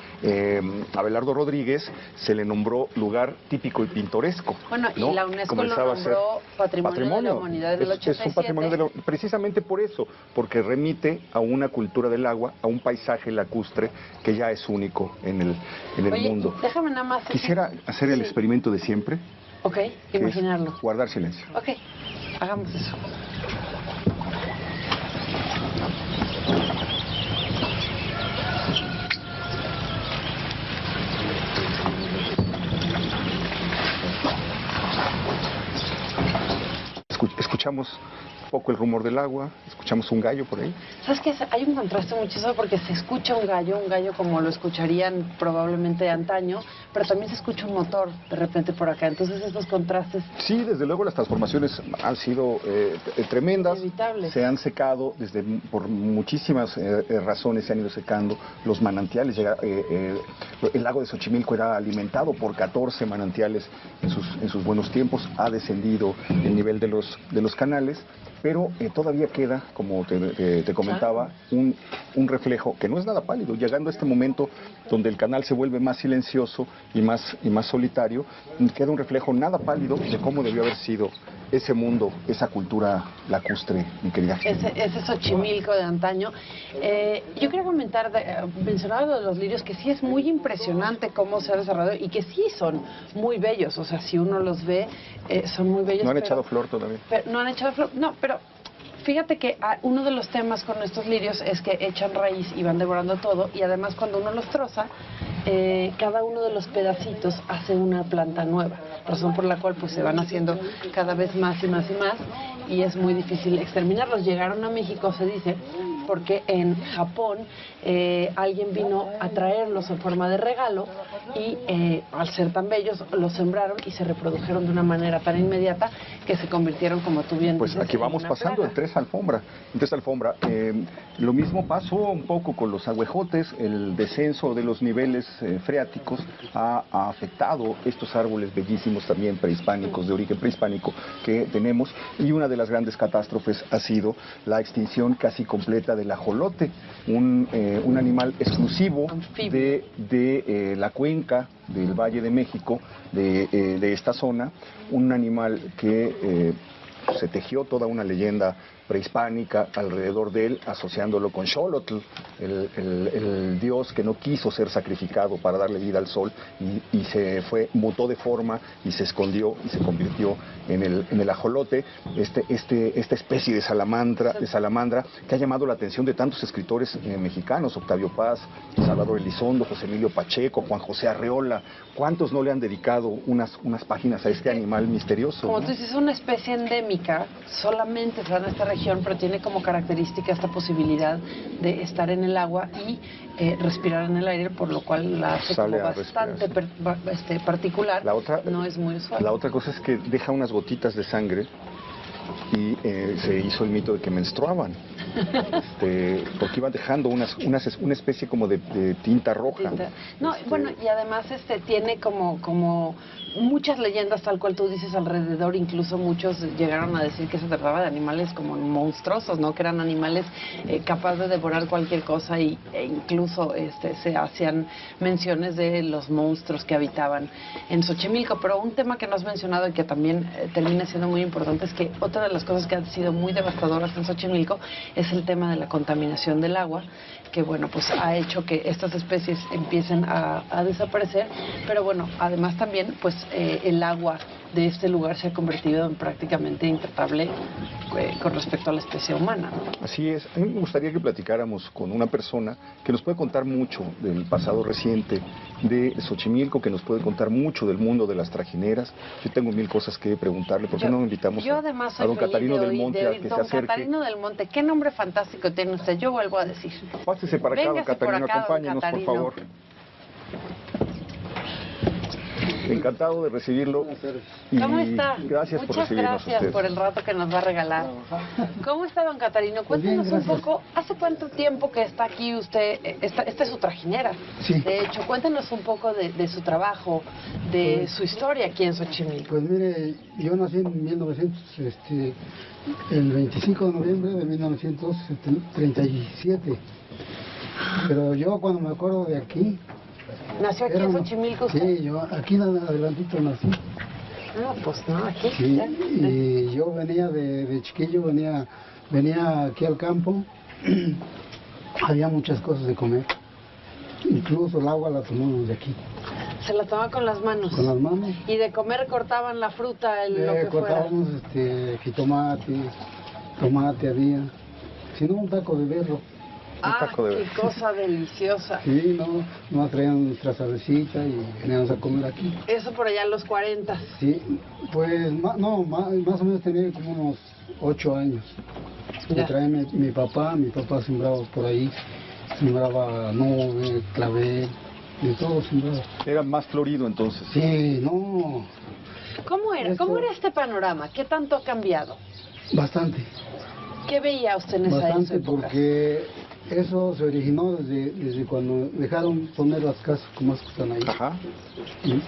Abelardo Rodríguez, se le nombró lugar típico y pintoresco. Bueno, ¿no? Y la UNESCO lo nombró Patrimonio de la Humanidad del 87. Es un patrimonio precisamente por eso, porque remite a una cultura del agua, a un paisaje lacustre que ya es único en el mundo. Déjame nada más. Quisiera hacer el experimento de siempre. Ok, imaginarlo. Guardar silencio. Ok, hagamos eso. Escuchamos un poco el rumor del agua, escuchamos un gallo por ahí. ¿Sabes qué? Hay un contraste muchísimo, porque se escucha un gallo como lo escucharían probablemente antaño, pero también se escucha un motor de repente por acá. Entonces estos contrastes... Sí, desde luego las transformaciones han sido tremendas. Inevitables. Se han secado por muchísimas razones, se han ido secando los manantiales. El lago de Xochimilco era alimentado por 14 manantiales en sus buenos tiempos. Ha descendido el nivel de los canales, pero todavía queda, como te comentaba, un reflejo que no es nada pálido. Llegando a este momento donde el canal se vuelve más silencioso y más solitario, queda un reflejo nada pálido de cómo debió haber sido ese mundo, esa cultura lacustre, mi querida. Ese Xochimilco de antaño. Yo quería mencionar lo de los lirios, que sí es muy impresionante cómo se ha desarrollado y que sí son muy bellos. O sea, si uno los ve, son muy bellos. No han echado flor todavía. No han echado flor, no, pero fíjate que uno de los temas con estos lirios es que echan raíz y van devorando todo, y además cuando uno los troza, cada uno de los pedacitos hace una planta nueva, razón por la cual pues se van haciendo cada vez más y más y más, y es muy difícil exterminarlos. Llegaron a México, se dice, porque en Japón alguien vino a traerlos en forma de regalo y al ser tan bellos los sembraron y se reprodujeron de una manera tan inmediata que se convirtieron, como tú bien Pues dices, aquí en vamos una pasando plaga. en tres alfombra. Lo mismo pasó un poco con los agüejotes. El descenso de los niveles freáticos ha afectado estos árboles bellísimos también prehispánicos, de origen prehispánico que tenemos. Y una de las grandes catástrofes ha sido la extinción casi completa del ajolote, un animal exclusivo Anfibio. de la cuenca del Valle de México, de esta zona, un animal que se tejió toda una leyenda prehispánica alrededor de él, asociándolo con Xolotl, el dios que no quiso ser sacrificado para darle vida al sol y mutó de forma y se escondió y se convirtió en el ajolote, esta especie de salamandra que ha llamado la atención de tantos escritores mexicanos, Octavio Paz, Salvador Elizondo, José Emilio Pacheco, Juan José Arreola. ¿Cuántos no le han dedicado unas páginas a este animal misterioso? Como ¿no? tú dices, es una especie endémica, solamente se da en esta región, pero tiene como característica esta posibilidad de estar en el agua y respirar en el aire, por lo cual la hace Sale como a bastante respirar, particular. No es muy usual. La otra cosa es que deja unas gotitas de sangre y se hizo el mito de que menstruaban, porque iban dejando una especie como de tinta roja. No, bueno, y además tiene como muchas leyendas, tal cual tú dices, alrededor. Incluso muchos llegaron a decir que se trataba de animales como monstruosos, ¿no? Que eran animales capaces de devorar cualquier cosa e incluso se hacían menciones de los monstruos que habitaban en Xochimilco. Pero un tema que no has mencionado y que también termina siendo muy importante es que otra de las cosas que han sido muy devastadoras en Xochimilco es el tema de la contaminación del agua, que bueno, pues ha hecho que estas especies empiecen a desaparecer, pero bueno, además también pues el agua de este lugar se ha convertido en prácticamente intratable con respecto a la especie humana, ¿no? Así es. A mí me gustaría que platicáramos con una persona que nos puede contar mucho del pasado reciente de Xochimilco, que nos puede contar mucho del mundo de las trajineras. Yo tengo mil cosas que preguntarle. ¿Por qué no invitamos yo además a don soy Catarino feliz del Monte a que se don acerque? Catarino del Monte, qué nombre fantástico tiene usted, yo vuelvo a decir. Pásese para acá, don Véngase por Catarino, acá, don acompáñenos, por Catarino. favor. Encantado de recibirlo. Y ¿Cómo está? gracias por Muchas recibirnos gracias usted. por el rato que nos va a regalar. ¿Cómo está, don Catarino? Cuéntenos un poco, ¿hace cuánto tiempo que está aquí usted? Esta es su trajinera. Sí. De hecho, cuéntenos un poco de su trabajo, de su historia aquí en Xochimilco. Pues mire, yo nací en el 25 de noviembre de 1937. Pero yo cuando me acuerdo de aquí... ¿Nació aquí en Xochimilco usted? Sí, yo aquí adelantito nací. Ah, pues no, aquí. Sí, ya. y yo venía de chiquillo, venía aquí al campo. Había muchas cosas de comer. Incluso el agua la tomamos de aquí. Se la tomaba con las manos. Con las manos. Y de comer cortaban la fruta, lo que fuera. Cortábamos jitomate, tomate había. Si no, un taco de berro. Ah, qué cosa deliciosa. Sí, no traían nuestra salecita y veníamos a comer aquí. Eso por allá a los 40. Sí, pues más o menos tenía como unos 8 años. Me traía mi papá sembraba por ahí, sembraba nube, clavel, de todo sembraba. Era más florido entonces. Sí, no. ¿Cómo era? ¿Cómo era este panorama? ¿Qué tanto ha cambiado? Bastante. ¿Qué veía usted en esa Bastante, época? porque eso se originó desde cuando dejaron poner las casas como están ahí. Ajá. ¿Sí?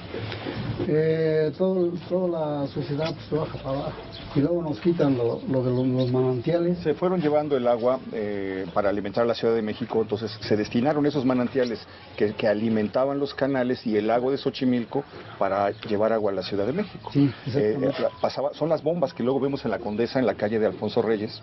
Toda la sociedad pues baja para abajo y luego nos quitan lo de los manantiales. Se fueron llevando el agua para alimentar a la Ciudad de México, entonces se destinaron esos manantiales que alimentaban los canales y el lago de Xochimilco para llevar agua a la Ciudad de México. Sí, exactamente. Son las bombas que luego vemos en la Condesa, en la calle de Alfonso Reyes.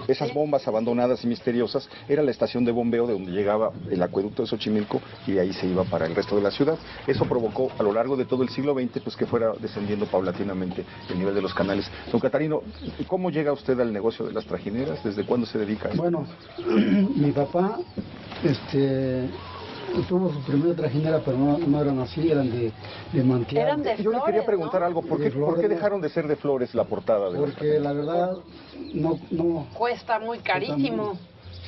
Esas bombas abandonadas y misteriosas era la estación de bombeo de donde llegaba el acueducto de Xochimilco y de ahí se iba para el resto de la ciudad. Eso provocó a lo largo de todo el siglo XX pues que fuera descendiendo paulatinamente el nivel de los canales. Don Catarino, ¿cómo llega usted al negocio de las trajineras? ¿Desde cuándo se dedica a esto? Bueno, mi papá tuvo su primera trajinera, pero no eran así, eran de mantial. Eran de Yo le quería flores, preguntar ¿no? algo, ¿por De qué flores, dejaron de ser de flores la portada? Porque la verdad no Cuesta muy carísimo.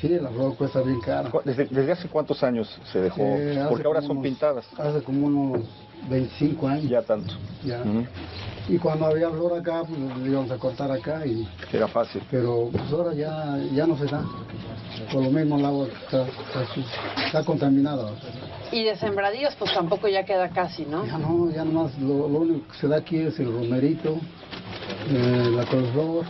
Sí, la flor cuesta bien cara. ¿Desde hace cuántos años se dejó? Porque ahora son pintadas. Hace como unos 25 años. Ya tanto. Ya. Ujú. Y cuando había flor acá, pues lo íbamos a cortar acá. Era fácil. Pero pues ahora ya no se da. Por lo mismo el agua está contaminada. Y de sembradíos, pues tampoco ya queda casi, ¿no? Ya no, ya nomás lo único que se da aquí es el romerito, la coliflor,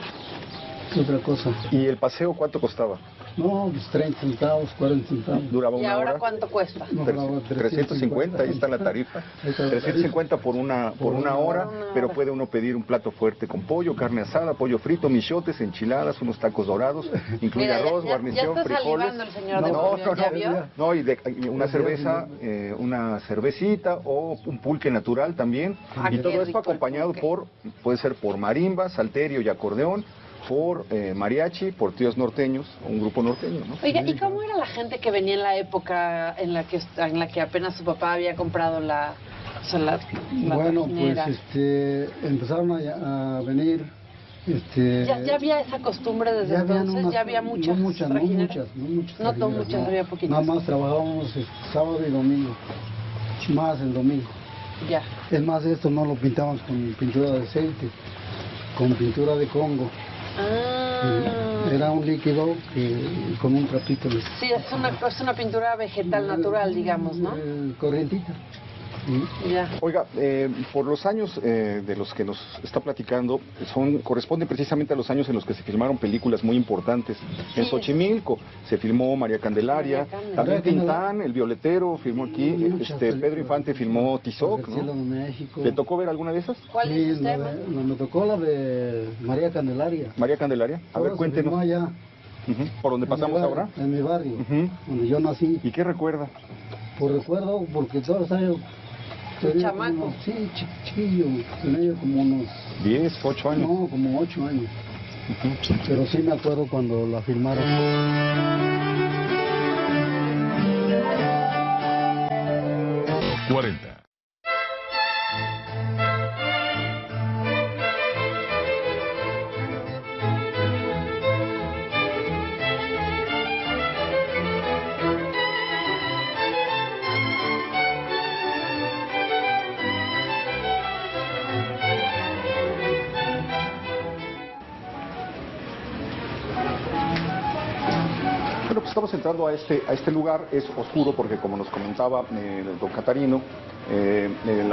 ¿qué otra cosa? ¿Y el paseo cuánto costaba? No, pues 30 centavos, 40 centavos. ¿Duraba ¿Y una ahora hora? cuánto cuesta? No, duraba 350, ahí está la tarifa. Ahí está la 350 por una hora, pero puede uno pedir un plato fuerte con pollo, carne asada, pollo frito, michotes, enchiladas, unos tacos dorados, incluye Mira, arroz, ya guarnición, está frijoles. salivando el señor de Bolivia, ¿ya vio? No, y una cerveza, una cervecita o un pulque natural también. Ah, Y qué todo esto rico el acompañado pulque. puede ser por marimba, salterio y acordeón, por mariachi, por tíos norteños, o un grupo norteño, ¿no? Oiga, ¿y cómo era la gente que venía en la época en la que apenas su papá había comprado la Bueno, trajinera? pues empezaron a venir. ¿Ya había esa costumbre desde ya habían entonces? unas- ¿Ya había muchas no muchas trajineras? No No muchas, había poquitas. Nada más trabajábamos sábado y domingo, más el domingo. Ya. Es más, esto no lo pintamos con pintura de aceite, con pintura de Congo. Ah. Era un líquido con un trapito. Sí, es una pintura vegetal natural, digamos, ¿no? Corrientita. Ya. Oiga, por los años de los que nos está platicando, corresponden precisamente a los años en los que se filmaron películas muy importantes. En Sí, Xochimilco se filmó María Candelaria, María Candelaria. también Tintán, El Violetero, filmó aquí, Muchas Pedro películas. Infante filmó Tizoc, El cielo ¿no? de México. ¿Le tocó ver alguna de esas? ¿Cuál Sí, es usted, man? me tocó la de María Candelaria. María Candelaria, a ver, Ahora se filmó cuéntenos. allá, Ujú. ¿Por donde en pasamos mi barrio, ahora? En mi barrio, Ujú. donde yo nací. ¿Y qué recuerda? Por recuerdo, porque todos los años... tenía como chamaco. unos- Sí, chiquillo, tenía yo como unos... 10, 8 años. No, como 8 años. Ujú. Pero sí me acuerdo cuando la filmaron. 40. Bueno, pues estamos entrando a este lugar, es oscuro porque como nos comentaba el don Catarino, el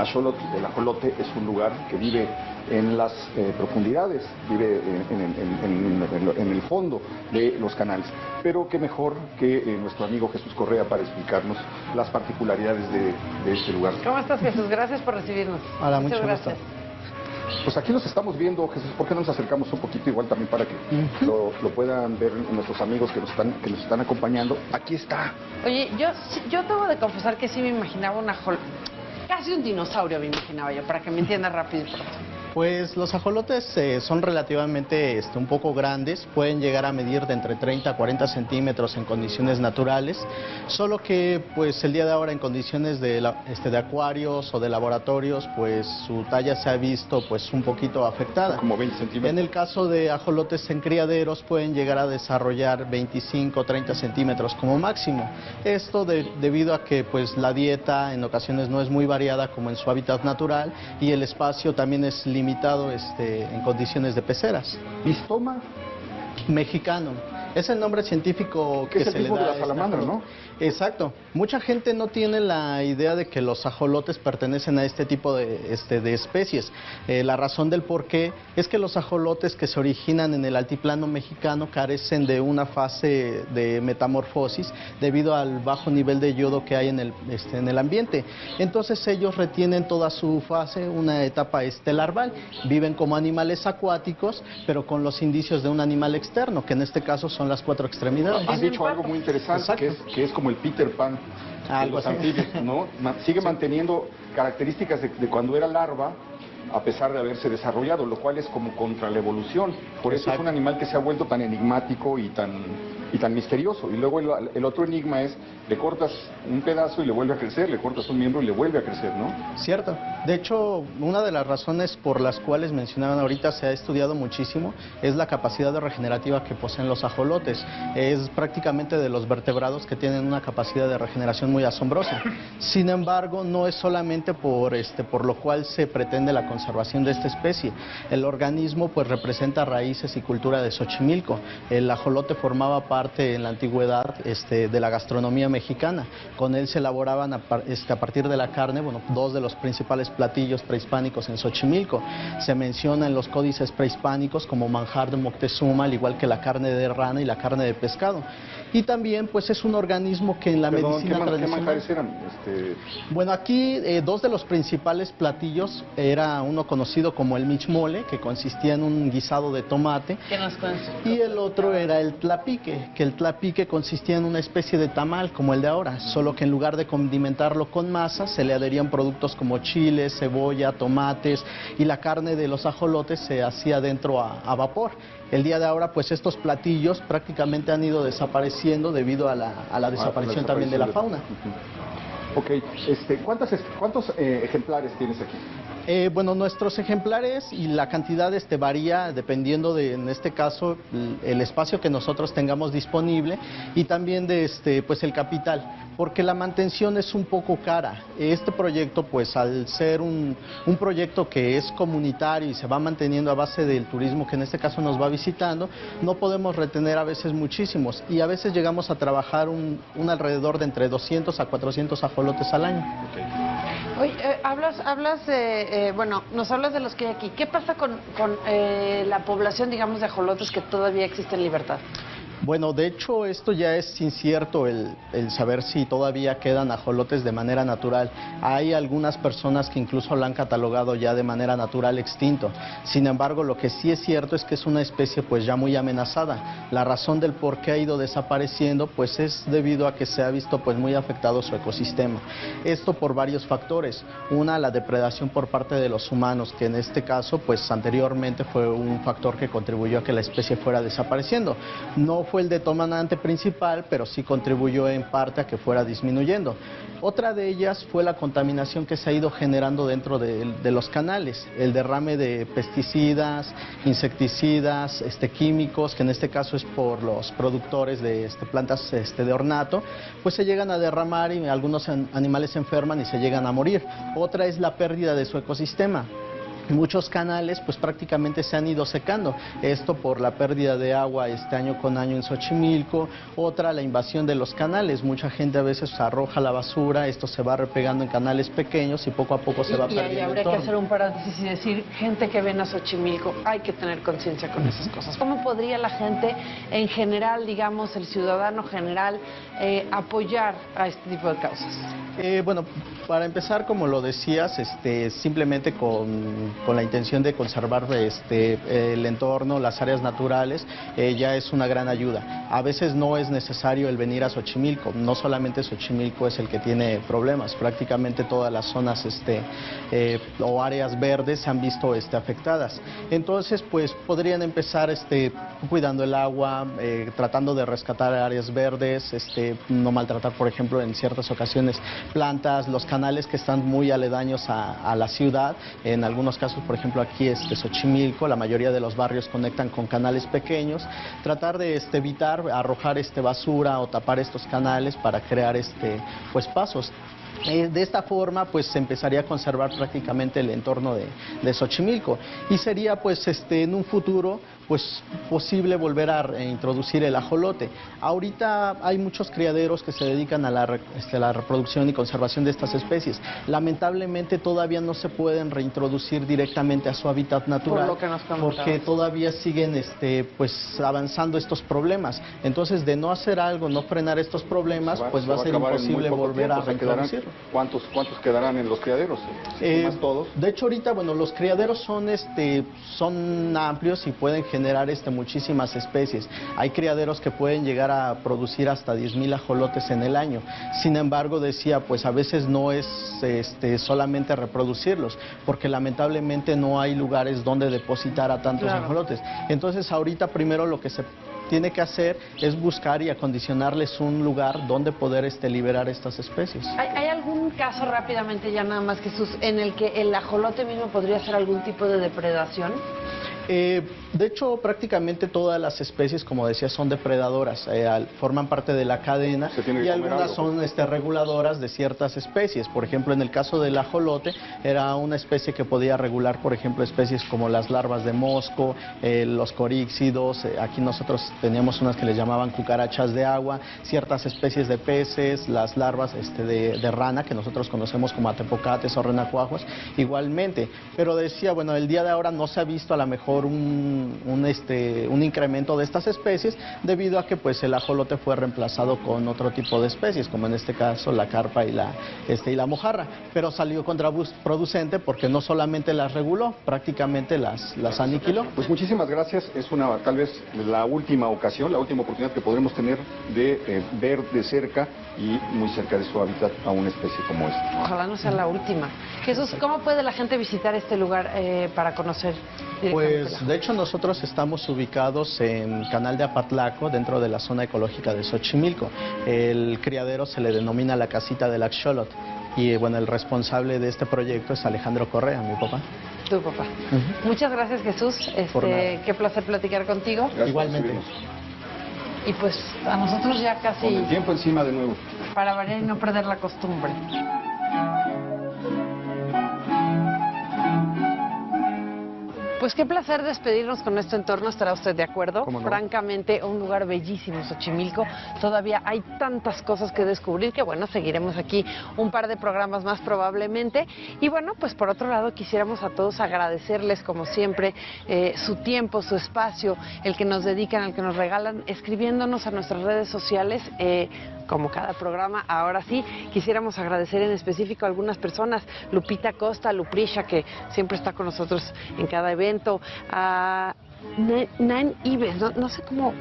ajolote es un lugar que vive en las profundidades, vive en el fondo de los canales. Pero qué mejor que nuestro amigo Jesús Correa para explicarnos las particularidades de este lugar. ¿Cómo estás, Jesús? Gracias por recibirnos. Hola, Muchas mucho gusto. gracias. Pues aquí nos estamos viendo, Jesús, ¿por qué no nos acercamos un poquito igual también para que lo puedan ver nuestros amigos que nos están acompañando? Aquí está. Oye, yo debo de confesar que sí me imaginaba una casi un dinosaurio me imaginaba yo, para que me entiendas rápido y pronto. Pues los ajolotes son relativamente un poco grandes, pueden llegar a medir de entre 30 a 40 centímetros en condiciones naturales, solo que pues el día de ahora en condiciones de acuarios o de laboratorios, pues su talla se ha visto pues un poquito afectada. Como 20 centímetros. En el caso de ajolotes en criaderos pueden llegar a desarrollar 25 o 30 centímetros como máximo. Esto debido a que pues la dieta en ocasiones no es muy variada como en su hábitat natural y el espacio también es limitado en condiciones de peceras. Bistoma, Mexicano. Es el nombre científico que que es el se le mismo da de a la este salamandra, ajolote. ¿no? Exacto. Mucha gente no tiene la idea de que los ajolotes pertenecen a este tipo de especies. La razón del por qué es que los ajolotes que se originan en el altiplano mexicano carecen de una fase de metamorfosis debido al bajo nivel de yodo que hay en el ambiente. Entonces ellos retienen toda su fase, una etapa larval. Viven como animales acuáticos, pero con los indicios de un animal externo, que en este caso son las 4 extremidades. Has dicho algo muy interesante, que es como el Peter Pan de Algo los así. anfibios, ¿no? Sigue manteniendo características de cuando era larva, a pesar de haberse desarrollado, lo cual es como contra la evolución. Por eso es Exacto. un animal que se ha vuelto tan enigmático y tan misterioso. Y luego el otro enigma es, le cortas un pedazo y le vuelve a crecer, le cortas un miembro y le vuelve a crecer, ¿no? Cierto. De hecho, una de las razones por las cuales mencionaban ahorita, se ha estudiado muchísimo, es la capacidad regenerativa que poseen los ajolotes. Es prácticamente de los vertebrados que tienen una capacidad de regeneración muy asombrosa. Sin embargo, no es solamente por lo cual se pretende la conservación de esta especie. El organismo pues representa raíces y cultura de Xochimilco. El ajolote formaba parte en la antigüedad de la gastronomía mexicana. Con él se elaboraban a partir de la carne, bueno, dos de los principales platillos prehispánicos en Xochimilco. Se menciona en los códices prehispánicos como manjar de Moctezuma, al igual que la carne de rana y la carne de pescado. Y también pues es un organismo que en la medicina ¿qué tradicional... manjares eran? Bueno, aquí dos de los principales platillos era uno conocido como el michmole, que consistía en un guisado de tomate, ¿Qué nos cuentas? y el otro era el tlapique, que el tlapique consistía en una especie de tamal como el de ahora, solo que en lugar de condimentarlo con masa, se le adherían productos como chiles, cebolla, tomates, y la carne de los ajolotes se hacía dentro a vapor. El día de ahora, pues estos platillos prácticamente han ido desapareciendo debido a la desaparición también de la fauna. Ok, ¿cuántos ejemplares tienes aquí? Bueno, nuestros ejemplares y la cantidad varía dependiendo de, en este caso, el espacio que nosotros tengamos disponible y también de pues el capital, porque la mantención es un poco cara. Este proyecto, pues al ser un proyecto que es comunitario y se va manteniendo a base del turismo que en este caso nos va visitando, no podemos retener a veces muchísimos y a veces llegamos a trabajar un alrededor de entre 200 a 400 ajolotes al año. Oye, hablas de, bueno, nos hablas de los que hay aquí. ¿Qué pasa con la población, digamos, de ajolotes que todavía existe en libertad? Bueno, de hecho esto ya es incierto el saber si todavía quedan ajolotes de manera natural. Hay algunas personas que incluso la han catalogado ya de manera natural extinto. Sin embargo, lo que sí es cierto es que es una especie pues ya muy amenazada. La razón del por qué ha ido desapareciendo pues es debido a que se ha visto pues muy afectado su ecosistema. Esto por varios factores. Una, la depredación por parte de los humanos, que en este caso pues anteriormente fue un factor que contribuyó a que la especie fuera desapareciendo. No fue el detonante principal, pero sí contribuyó en parte a que fuera disminuyendo. Otra de ellas fue la contaminación que se ha ido generando dentro de los canales, el derrame de pesticidas, insecticidas, químicos, que en este caso es por los productores de plantas de ornato, pues se llegan a derramar y algunos animales se enferman y se llegan a morir. Otra es la pérdida de su ecosistema. Muchos canales pues prácticamente se han ido secando, esto por la pérdida de agua año con año en Xochimilco. Otra, la invasión de los canales, mucha gente a veces arroja la basura, esto se va repegando en canales pequeños y poco a poco se va perdiendo. Y ahí habría que hacer un paréntesis y decir, gente que ven a Xochimilco, hay que tener conciencia con esas cosas. ¿Cómo podría la gente en general, digamos, el ciudadano general, apoyar a este tipo de causas? Bueno, para empezar, como lo decías, simplemente con la intención de conservar el entorno, las áreas naturales, ya es una gran ayuda. A veces no es necesario el venir a Xochimilco, no solamente Xochimilco es el que tiene problemas, prácticamente todas las zonas o áreas verdes se han visto afectadas. Entonces, pues podrían empezar cuidando el agua, tratando de rescatar áreas verdes, no maltratar, por ejemplo, en ciertas ocasiones plantas, los canales que están muy aledaños a la ciudad. En algunos casos, por ejemplo, aquí Xochimilco, la mayoría de los barrios conectan con canales pequeños. Tratar de evitar arrojar basura o tapar estos canales para crear pues pasos. De esta forma pues se empezaría a conservar prácticamente el entorno de Xochimilco y sería pues en un futuro pues posible volver a introducir el ajolote. Ahorita hay muchos criaderos que se dedican a la reproducción y conservación de estas especies. Lamentablemente todavía no se pueden reintroducir directamente a su hábitat natural, por lo que nos comentabas, porque todavía siguen pues avanzando estos problemas. Entonces, de no hacer algo, no frenar estos problemas, pues va a ser imposible volver a reintroducirlo. ¿Cuántos quedarán en los criaderos? ¿Más todos? De hecho, ahorita, bueno, los criaderos son amplios y pueden generar generar muchísimas especies. Hay criaderos que pueden llegar a producir hasta 10,000 ajolotes en el año. Sin embargo, decía, pues a veces no es solamente reproducirlos, porque lamentablemente no hay lugares donde depositar a tantos ajolotes. Entonces, ahorita primero lo que se tiene que hacer es buscar y acondicionarles un lugar donde poder liberar estas especies. ¿Hay algún caso rápidamente, ya nada más, Jesús, en el que el ajolote mismo podría hacer algún tipo de depredación? De hecho, prácticamente todas las especies, como decía, son depredadoras, forman parte de la cadena y algunas son reguladoras de ciertas especies. Por ejemplo, en el caso del ajolote, era una especie que podía regular, por ejemplo, especies como las larvas de mosco, los coríxidos, aquí nosotros teníamos unas que les llamaban cucarachas de agua, ciertas especies de peces, las larvas de rana, que nosotros conocemos como atepocates o renacuajos, igualmente. Pero decía, bueno, el día de ahora no se ha visto a lo mejor un incremento de estas especies debido a que pues el ajolote fue reemplazado con otro tipo de especies, como en este caso la carpa y la mojarra, pero salió contraproducente porque no solamente las reguló, prácticamente las aniquiló. Pues muchísimas gracias, es tal vez la última ocasión, la última oportunidad que podremos tener de ver de cerca y muy cerca de su hábitat a una especie como esta. Ojalá no sea la última. Jesús, ¿cómo puede la gente visitar este lugar para conocer directamente? Pues de hecho nosotros estamos ubicados en Canal de Apatlaco, dentro de la zona ecológica de Xochimilco. El criadero se le denomina la casita del axolot y bueno, el responsable de este proyecto es Alejandro Correa, mi papá. Tu papá. Muchas gracias, Jesús. Qué placer platicar contigo. Gracias. Igualmente. Y pues a nosotros ya casi... Con el tiempo encima de nuevo. Para variar y no perder la costumbre. Pues qué placer despedirnos con este entorno, ¿estará usted de acuerdo? ¿Cómo no? Francamente, un lugar bellísimo, Xochimilco. Todavía hay tantas cosas que descubrir que, bueno, seguiremos aquí un par de programas más probablemente. Y bueno, pues por otro lado, quisiéramos a todos agradecerles, como siempre, su tiempo, su espacio, el que nos dedican, el que nos regalan, escribiéndonos a nuestras redes sociales. Como cada programa, ahora sí, quisiéramos agradecer en específico a algunas personas, Lupita Costa, Luprisha, que siempre está con nosotros en cada evento, a Nan Ives, no sé cómo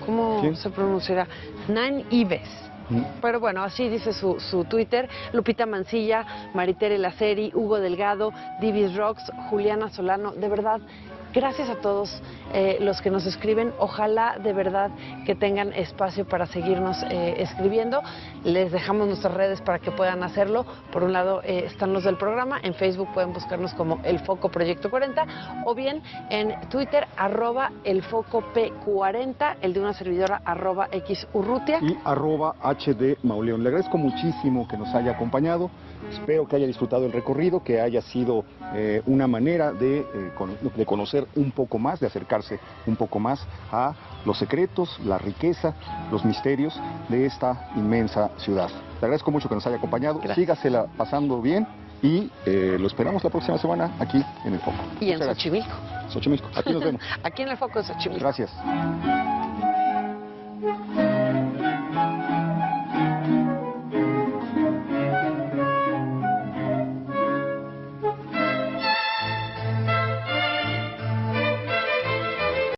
se pronunciará, Nan Ives. Pero bueno, así dice su Twitter, Lupita Mancilla, Maritere Laceri, Hugo Delgado, Divis Rocks, Juliana Solano, de verdad, gracias a todos los que nos escriben. Ojalá de verdad que tengan espacio para seguirnos escribiendo. Les dejamos nuestras redes para que puedan hacerlo. Por un lado están los del programa. En Facebook pueden buscarnos como El Foco Proyecto 40 o bien en Twitter @elfocop40, el de una servidora @xurrutia. Y @HD Mauleón. Le agradezco muchísimo que nos haya acompañado. Espero que haya disfrutado el recorrido, que haya sido una manera de conocer un poco más, de acercarse un poco más a los secretos, la riqueza, los misterios de esta inmensa ciudad. Le agradezco mucho que nos haya acompañado. Gracias. Sígasela pasando bien y lo esperamos la próxima semana aquí en El Foco. Y en Xochimilco. Xochimilco, aquí nos vemos. Aquí en El Foco de Xochimilco. Gracias.